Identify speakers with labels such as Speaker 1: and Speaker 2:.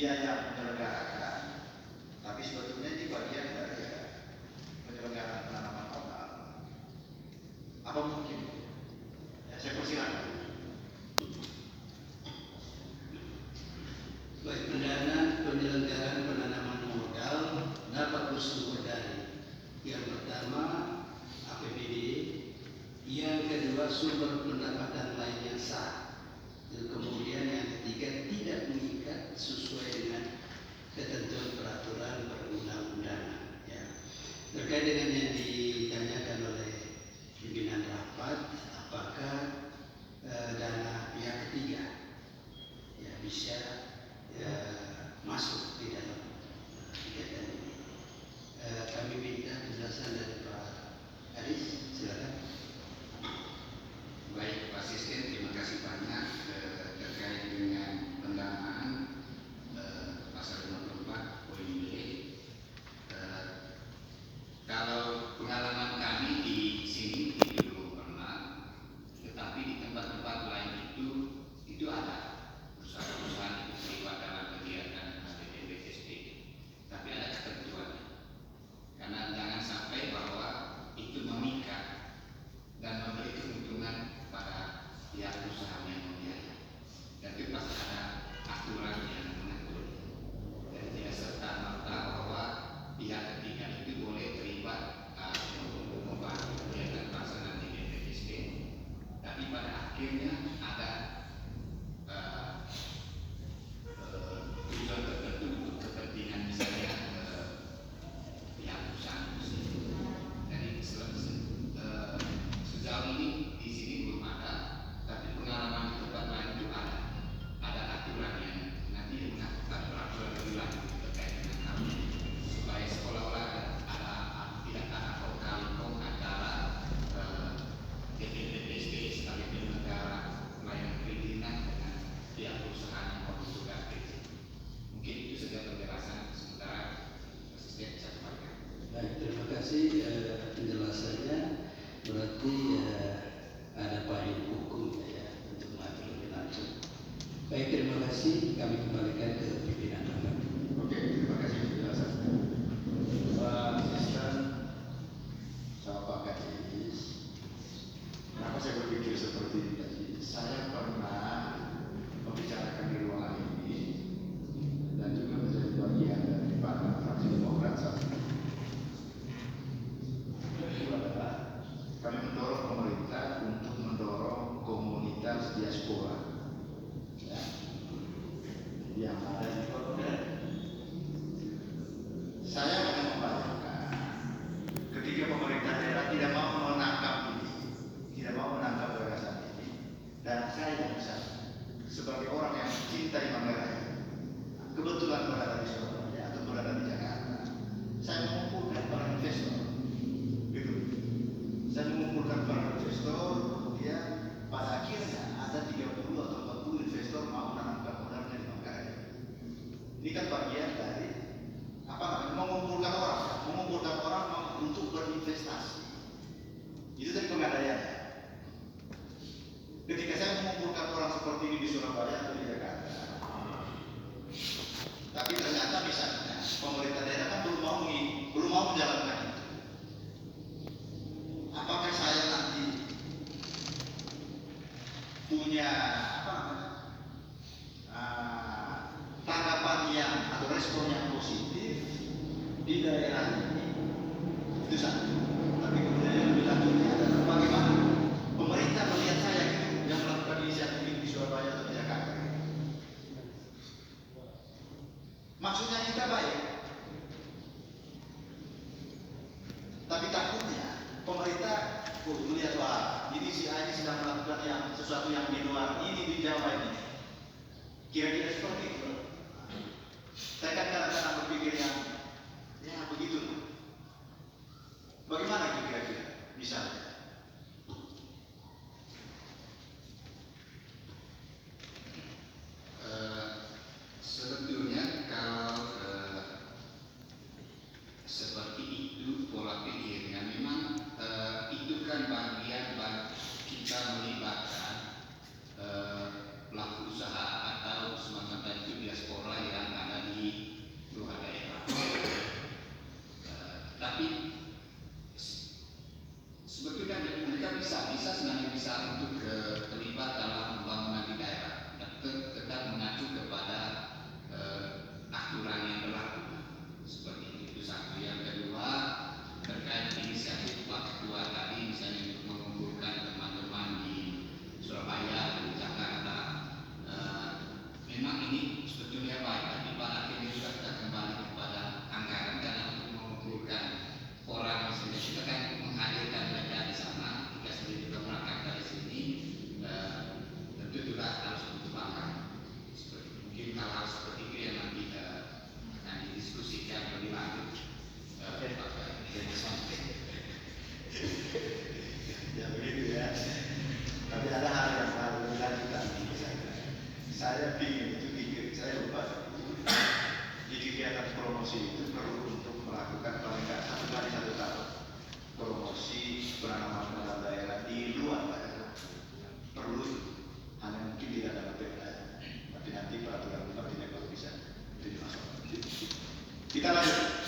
Speaker 1: dia yang menyelenggarakan, tapi sebetulnya ini bagian dari penyelenggaraan penanaman modal. Apa mungkin? Ya, saya persilakan.
Speaker 2: Baik, pendanaan penyelenggaraan penanaman modal dapat bersumber dari yang pertama APBD, yang kedua sumber pendapatan lain yang sah, dan kemudian yang ketiga tidak mengikat sesuai dengan ketentuan peraturan perundang-undangan. Ya. Terkait dengan yang ditanyakan oleh pimpinan rapat, apakah dana pihak ketiga ya bisa masuk di dalam kegiatan ini. Kami minta penjelasan dari Pak Aris, silakan.
Speaker 3: Baik, Pak Asisten, terima kasih banyak terkait dengan pendanaan pasal 54 poin B. Kalau pengalaman kami di sini belum pernah, tetapi di tempat-tempat lain itu ada perusahaan-perusahaan itu terlibat dalam kegiatan BPSD, tapi ada ketentuannya. Karena jangan sampai bahwa itu memikat dan memberi keuntungan pada pihak perusahaan yang membiayai. Dan itu pasti ada aturan yang mengatur. Dan tidak serta-merta bahwa pihak ketiga itu boleh terlibat untuk membantu kegiatan pelaksanaan di BPSD. Tapi pada akhirnya ada tujuan tertentu untuk kepentingan misalnya pihak perusahaan itu sendiri. Jadi sejauh ini di sini belum ada, tapi pengalaman di tempat lain itu ada aturan yang nanti mengatur aturan lebih lanjut terkait dengan hal ini, supaya seolah-olah tidak ada kong antara BPSD sebagai penyelenggara pelayanan perizinan dengan pihak perusahaan yang membutuhkan perizinan. Mungkin itu saja penjelasan sementara asisten saya sampaikan.
Speaker 2: Baik, terima kasih penjelasannya. Berarti ada payung hukum ya untuk mengatur lebih lanjut. Baik, terima kasih. Kami kembalikan ke pimpinan rapat.
Speaker 1: Oke, terima kasih penjelasannya. Pak Asisten sama Pak Kadis, kenapa saya berpikir seperti ini tadi? Saya pernah membicarakan di ruangan ini dan juga menjadi bagian dari fraksi Demokrat saat ini. Itu adalah kami mendorong pemerintah untuk mendorong komunitas diaspora ya, yang ada di Kota. Saya hanya membayangkan ketika pemerintah daerah tidak mau menangkap ini, tidak mau menangkap gagasan ini, dan saya misalnya sebagai orang yang mencintai Manggarai, kebetulan berada di Surabaya atau berada di Jakarta, saya mengumpulkan para investor, gitu. Saya mengumpulkan para investor, kemudian pada akhirnya ada 30 atau 40 investor mau menanamkan modalnya di Manggarai. Ini kan bagian dari mengumpulkan orang untuk berinvestasi. Itu dari pengadaiannya. Ketika saya mengumpulkan orang seperti ini di Surabaya atau di Jakarta, tapi ternyata misalnya pemerintah daerah kan belum mau menjalankan itu. Apakah saya nanti punya tanggapan yang atau respon yang positif di daerah ini? Itu satu. Tapi kemudian yang lebih lanjutnya adalah bagaimana pemerintah melihat saya yang melakukan inisiatif ini di Surabaya atau di Jakarta. Maksudnya kita baik, tapi takutnya pemerintah melihat wah ini si A ini sedang melakukan sesuatu yang di luar ini di Jawa ini. Kira-kira seperti itu. Saya kan kadang-kadang berpikir yang ya begitu. Bagaimana itu kira-kira? Misalnya
Speaker 3: Sebetulnya kalau seperti itu pola pikirnya memang itu kan bagian kita melibatkan pelaku usaha atau semacam itu
Speaker 1: promosi itu perlu untuk melakukan paling nggak 1 tahun promosi penanaman modal daerah di luar daerah. Perlu, hanya mungkin tidak dalam daerah, tapi nanti peraturan bupatinya kalau bisa itu dimasukkan. Kita lanjut.